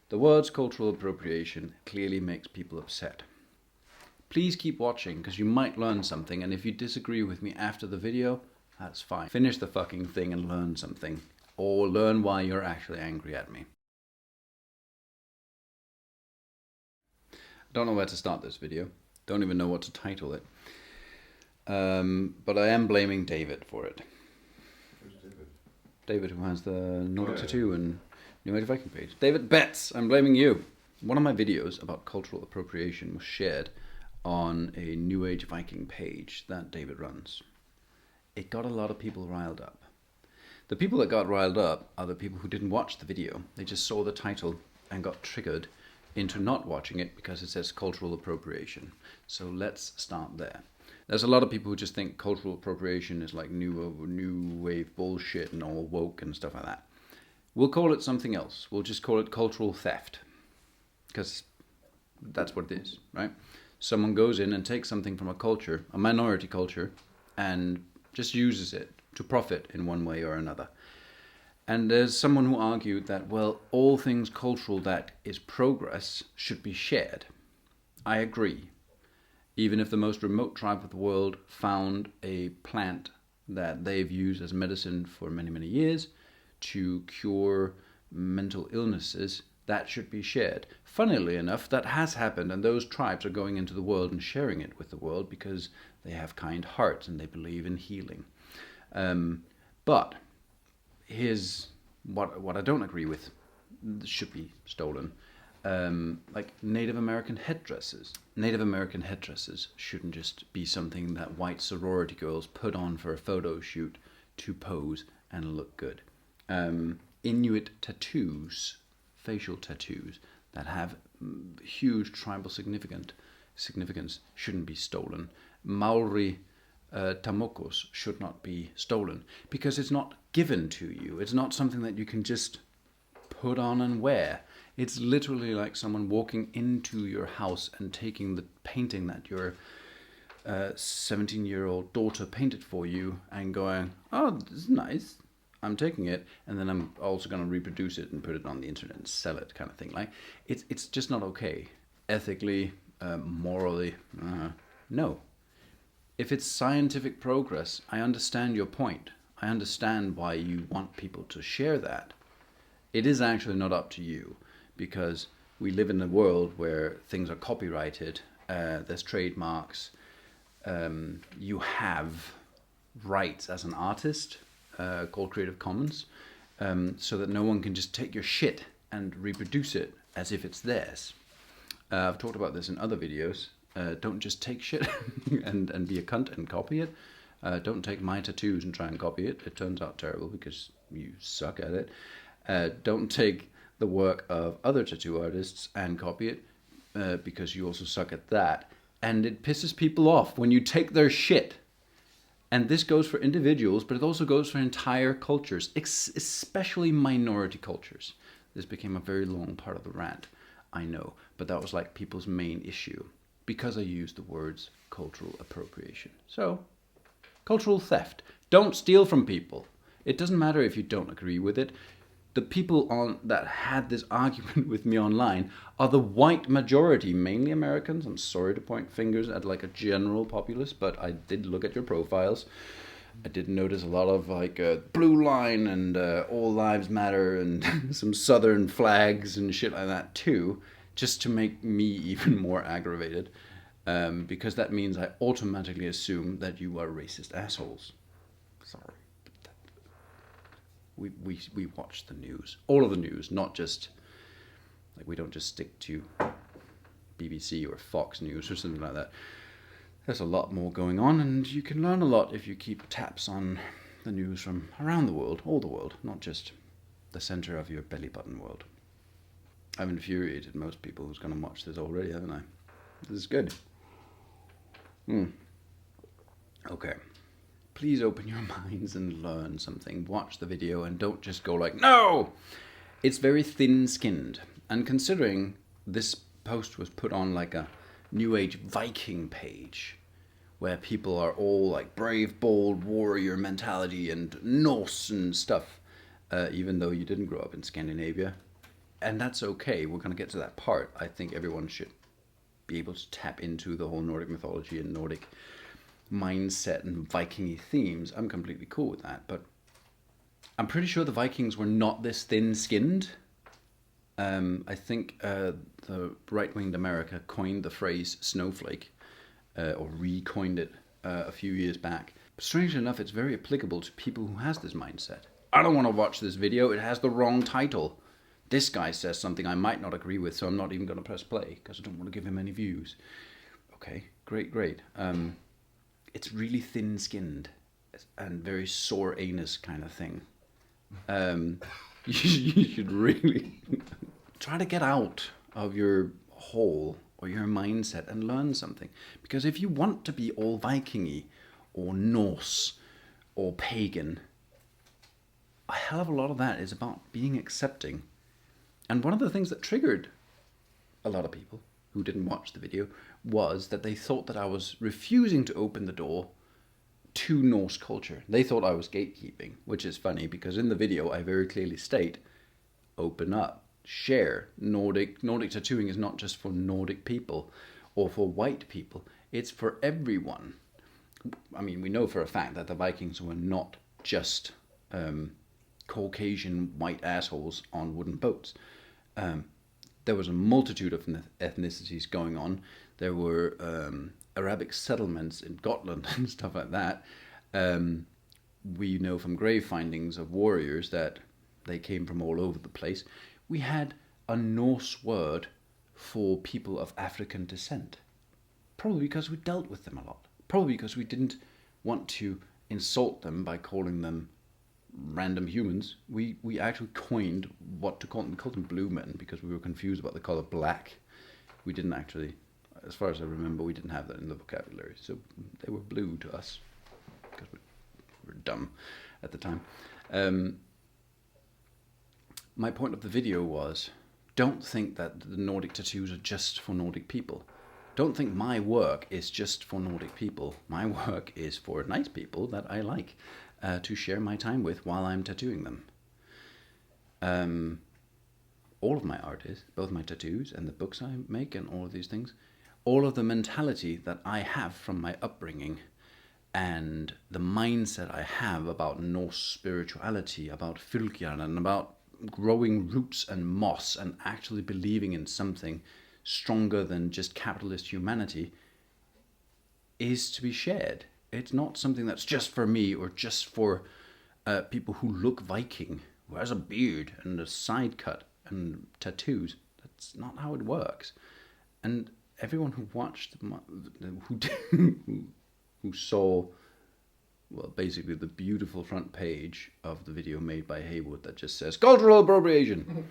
The words cultural appropriation clearly makes people upset. Please keep watching because you might learn something, and if you disagree with me after the video, that's fine. Finish the fucking thing and learn something, or learn why you're actually angry at me. Don't know where to start this video. Don't even know what to title it. But I am blaming David for it. Who's David? David, who has the Nordic tattoo and New Age Viking page. David Betts, I'm blaming you. One of my videos about cultural appropriation was shared on a New Age Viking page that David runs. It got a lot of people riled up. The people that got riled up are the people who didn't watch the video. They just saw the title and got triggered into not watching it because it says cultural appropriation. So let's start there. There's a lot of people who just think cultural appropriation is like new wave bullshit and all woke and stuff like that. We'll call it something else. We'll just call it cultural theft, because that's what it is, right? Someone goes in and takes something from a culture, a minority culture, and just uses it to profit in one way or another. And there's someone who argued that, well, all things cultural that is progress should be shared. I agree. Even if the most remote tribe of the world found a plant that they've used as medicine for many, many years to cure mental illnesses, that should be shared. Funnily enough, that has happened, and those tribes are going into the world and sharing it with the world because they have kind hearts and they believe in healing. But here's what I don't agree with. Should be stolen. Like Native American headdresses. Native American headdresses shouldn't just be something that white sorority girls put on for a photo shoot to pose and look good. Inuit tattoos, facial tattoos that have huge tribal significance shouldn't be stolen. Maori tamokos should not be stolen because it's not given to you. It's not something that you can just put on and wear. It's literally like someone walking into your house and taking the painting that your 17-year-old daughter painted for you and going, oh, this is nice, I'm taking it, and then I'm also going to reproduce it and put it on the internet and sell it, kind of thing. Like, it's just not okay. Ethically, morally, no. If it's scientific progress, I understand your point. I understand why you want people to share that. It is actually not up to you, because we live in a world where things are copyrighted, there's trademarks, you have rights as an artist, called Creative Commons, so that no one can just take your shit and reproduce it as if it's theirs. I've talked about this in other videos. Don't just take shit and be a cunt and copy it. Don't take my tattoos and try and copy it. It turns out terrible because you suck at it. Don't take the work of other tattoo artists and copy it because you also suck at that. And it pisses people off when you take their shit. And this goes for individuals, but it also goes for entire cultures, especially minority cultures. This became a very long part of the rant, I know, but that was like people's main issue because I used the words cultural appropriation. So, cultural theft. Don't steal from people. It doesn't matter if you don't agree with it. The people that had this argument with me online are the white majority, mainly Americans. I'm sorry to point fingers at like a general populace, but I did look at your profiles. I did notice a lot of like Blue Line and All Lives Matter and some Southern flags and shit like that too, just to make me even more aggravated, because that means I automatically assume that you are racist assholes. Sorry. We watch the news, all of the news, not just, like, we don't just stick to BBC or Fox News or something like that. There's a lot more going on, and you can learn a lot if you keep tabs on the news from around the world, all the world, not just the center of your belly button world. I've infuriated most people who's going to watch this already, haven't I? This is good. Okay. Please open your minds and learn something. Watch the video and don't just go like, no! It's very thin-skinned. And considering this post was put on like a New Age Viking page, where people are all like brave, bold, warrior mentality and Norse and stuff, even though you didn't grow up in Scandinavia, And that's okay. We're going to get to that part. I think everyone should be able to tap into the whole Nordic mythology and Nordic mindset and Viking-y themes. I'm completely cool with that. But I'm pretty sure the Vikings were not this thin-skinned. I think the right-winged America coined the phrase snowflake, or re-coined it a few years back. But strangely enough, it's very applicable to people who has this mindset. I don't want to watch this video. It has the wrong title. This guy says something I might not agree with, so I'm not even going to press play because I don't want to give him any views. Okay, great. It's really thin-skinned and very sore anus kind of thing. You should really try to get out of your hole or your mindset and learn something. Because if you want to be all Viking-y or Norse or pagan, a hell of a lot of that is about being accepting. And one of the things that triggered a lot of people who didn't watch the video was that they thought that I was refusing to open the door to Norse culture. They thought I was gatekeeping, which is funny because in the video I very clearly state, open up, share. Nordic tattooing is not just for Nordic people or for white people. It's for everyone. I mean, we know for a fact that the Vikings were not just Caucasian white assholes on wooden boats. There was a multitude of ethnicities going on. There were Arabic settlements in Gotland and stuff like that. We know from grave findings of warriors that they came from all over the place. We had a Norse word for people of African descent. Probably because we dealt with them a lot. Probably because we didn't want to insult them by calling them random humans. We actually coined what to call them. We called them blue men because we were confused about the color black. We didn't actually, as far as I remember, we didn't have that in the vocabulary. So they were blue to us because we were dumb at the time. My point of the video was, don't think that the Nordic tattoos are just for Nordic people. Don't think my work is just for Nordic people. My work is for nice people that I like to share my time with while I'm tattooing them. All of my art is, both my tattoos and the books I make and all of these things, all of the mentality that I have from my upbringing and the mindset I have about Norse spirituality, about fylkjar, and about growing roots and moss and actually believing in something stronger than just capitalist humanity is to be shared. It's not something that's just for me or just for people who look Viking, who has a beard and a side cut and tattoos. That's not how it works. And everyone who watched, who saw, well, basically the beautiful front page of the video made by Haywood that just says Cultural Appropriation.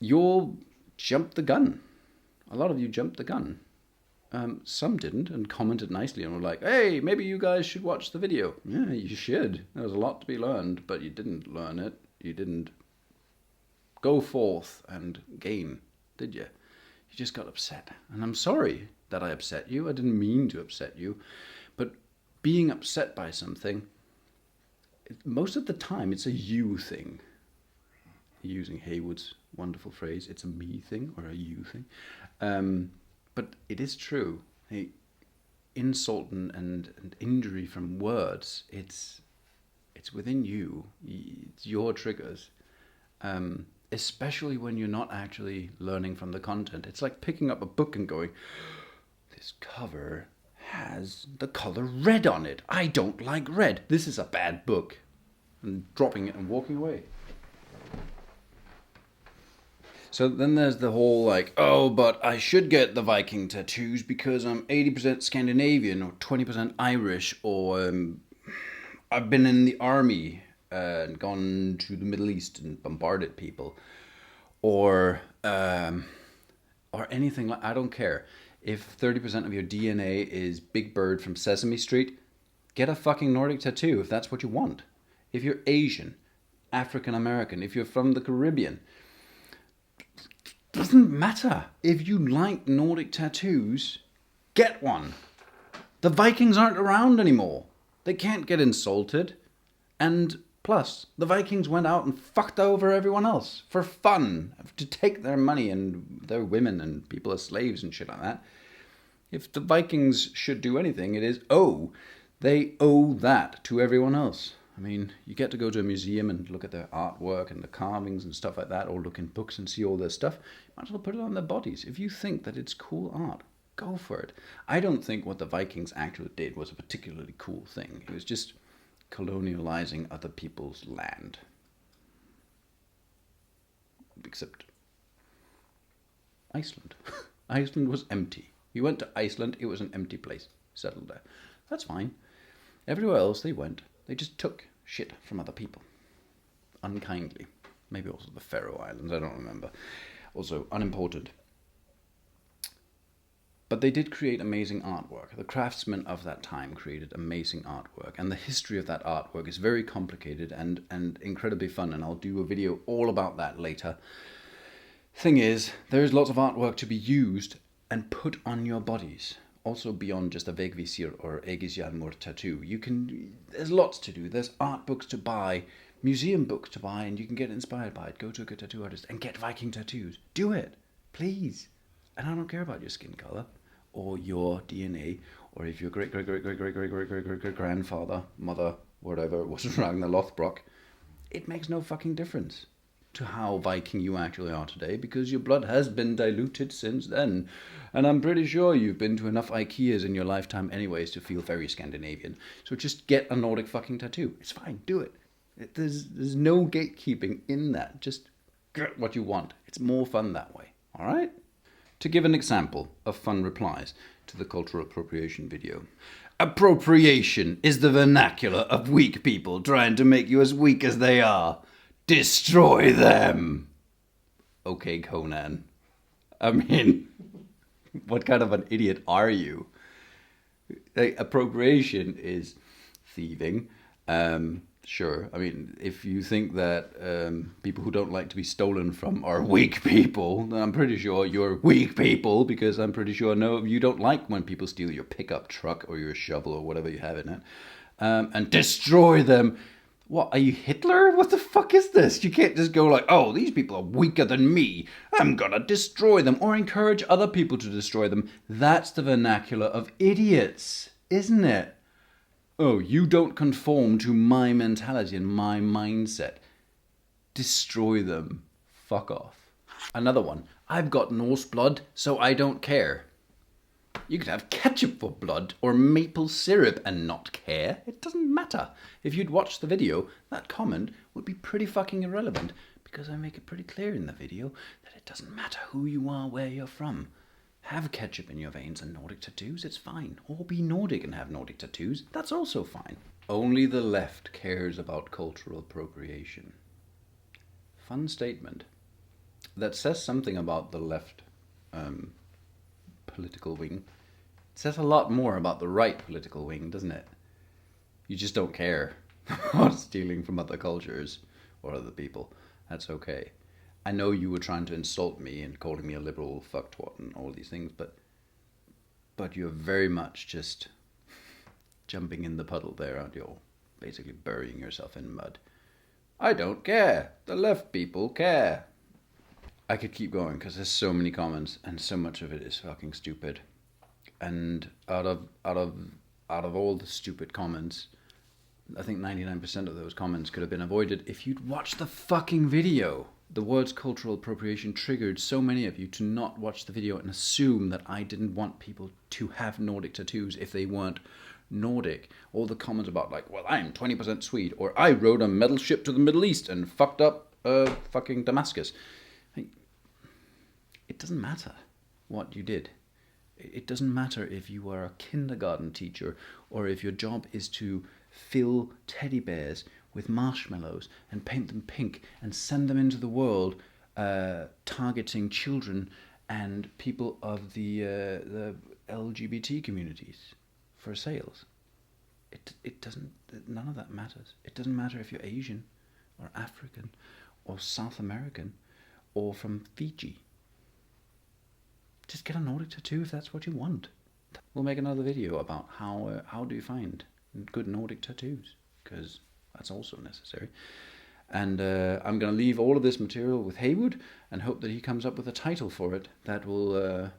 You jumped the gun. A lot of you jumped the gun. Some didn't and commented nicely and were like, hey, maybe you guys should watch the video. Yeah, you should. There was a lot to be learned, but you didn't learn it. You didn't go forth and gain, did you? You just got upset. And I'm sorry that I upset you. I didn't mean to upset you. But being upset by something, most of the time it's a you thing. Using Haywood's wonderful phrase, it's a me thing or a you thing. But it is true. Hey, insult and injury from words, it's within you. It's your triggers. Especially when you're not actually learning from the content. It's like picking up a book and going, this cover has the color red on it. I don't like red. This is a bad book. And dropping it and walking away. So then there's the whole like, oh, but I should get the Viking tattoos because I'm 80% Scandinavian or 20% Irish, or I've been in the army and gone to the Middle East and bombarded people, or anything like. I don't care if 30% of your DNA is Big Bird from Sesame Street. Get a fucking Nordic tattoo if that's what you want. If you're Asian, African American, if you're from the Caribbean. Doesn't matter. If you like Nordic tattoos, get one. The Vikings aren't around anymore. They can't get insulted. And Plus, the Vikings went out and fucked over everyone else for fun, to take their money and their women and people as slaves and shit like that. If the Vikings should do anything, it is they owe that to everyone else. I mean, you get to go to a museum and look at their artwork and the carvings and stuff like that, or look in books and see all their stuff. Might as well put it on their bodies. If you think that it's cool art, go for it. I don't think what the Vikings actually did was a particularly cool thing. It was just colonializing other people's land. Except Iceland. Iceland was empty. You went to Iceland, it was an empty place. Settled there. That's fine. Everywhere else they went, they just took shit from other people. Unkindly. Maybe also the Faroe Islands, I don't remember. Also, unimportant. But they did create amazing artwork. The craftsmen of that time created amazing artwork. And the history of that artwork is very complicated and incredibly fun. And I'll do a video all about that later. Thing is, there is lots of artwork to be used and put on your bodies. Also beyond just a vegvisir or Egisjarmur tattoo. There's lots to do. There's art books to buy, museum books to buy, and you can get inspired by it. Go to a good tattoo artist and get Viking tattoos. Do it, please. And I don't care about your skin color or your DNA, or if your great grandfather, mother, whatever, was Ragnar Lothbrok. It makes no fucking difference to how Viking you actually are today, because your blood has been diluted since then. And I'm pretty sure you've been to enough IKEAs in your lifetime anyways to feel very Scandinavian. So just get a Nordic fucking tattoo. It's fine, do it. There's no gatekeeping in that. Just get what you want. It's more fun that way, alright? To give an example of fun replies to the cultural appropriation video. Appropriation is the vernacular of weak people trying to make you as weak as they are. Destroy them! Okay, Conan. I mean, what kind of an idiot are you? Appropriation is thieving. Sure. I mean, if you think that people who don't like to be stolen from are weak people, then I'm pretty sure you're weak people, because I'm pretty sure you don't like when people steal your pickup truck or your shovel or whatever you have in it. And destroy them. What, are you Hitler? What the fuck is this? You can't just go like, oh, these people are weaker than me. I'm gonna destroy them. Or encourage other people to destroy them. That's the vernacular of idiots, isn't it? Oh, you don't conform to my mentality and my mindset. Destroy them. Fuck off. Another one. I've got Norse blood, so I don't care. You could have ketchup for blood or maple syrup and not care. It doesn't matter. If you'd watched the video, that comment would be pretty fucking irrelevant, because I make it pretty clear in the video that it doesn't matter who you are, where you're from. Have ketchup in your veins and Nordic tattoos, it's fine. Or be Nordic and have Nordic tattoos, that's also fine. Only the left cares about cultural appropriation. Fun statement. That says something about the left political wing. It says a lot more about the right political wing, doesn't it? You just don't care about stealing from other cultures or other people. That's okay. I know you were trying to insult me and calling me a liberal fucktwat and all these things, but you're very much just jumping in the puddle there, aren't you? Basically burying yourself in mud. I don't care. The left people care. I could keep going because there's so many comments and so much of it is fucking stupid. And out of all the stupid comments, I think 99% of those comments could have been avoided if you'd watched the fucking video. The words cultural appropriation triggered so many of you to not watch the video and assume that I didn't want people to have Nordic tattoos if they weren't Nordic. All the comments about like, well, I'm 20% Swede, or I rode a metal ship to the Middle East and fucked up fucking Damascus. It doesn't matter what you did. It doesn't matter if you are a kindergarten teacher or if your job is to fill teddy bears with marshmallows and paint them pink and send them into the world, targeting children and people of the LGBT communities for sales. It doesn't. None of that matters. It doesn't matter if you're Asian or African or South American or from Fiji. Just get a Nordic tattoo if that's what you want. We'll make another video about how do you find good Nordic tattoos, because That's also necessary. And I'm going to leave all of this material with Haywood and hope that he comes up with a title for it that will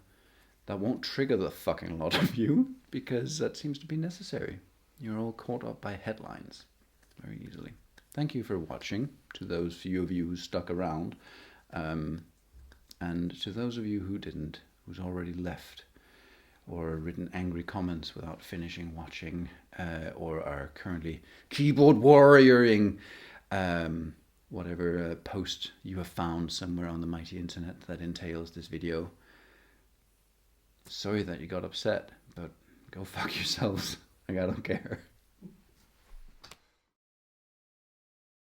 that won't trigger the fucking lot of you, because that seems to be necessary. You're all caught up by headlines very easily. Thank you for watching, to those few of you who stuck around, and to those of you who didn't, who's already left, or written angry comments without finishing watching, or are currently keyboard warrioring whatever post you have found somewhere on the mighty internet that entails this video. Sorry that you got upset, but go fuck yourselves. Like, I don't care.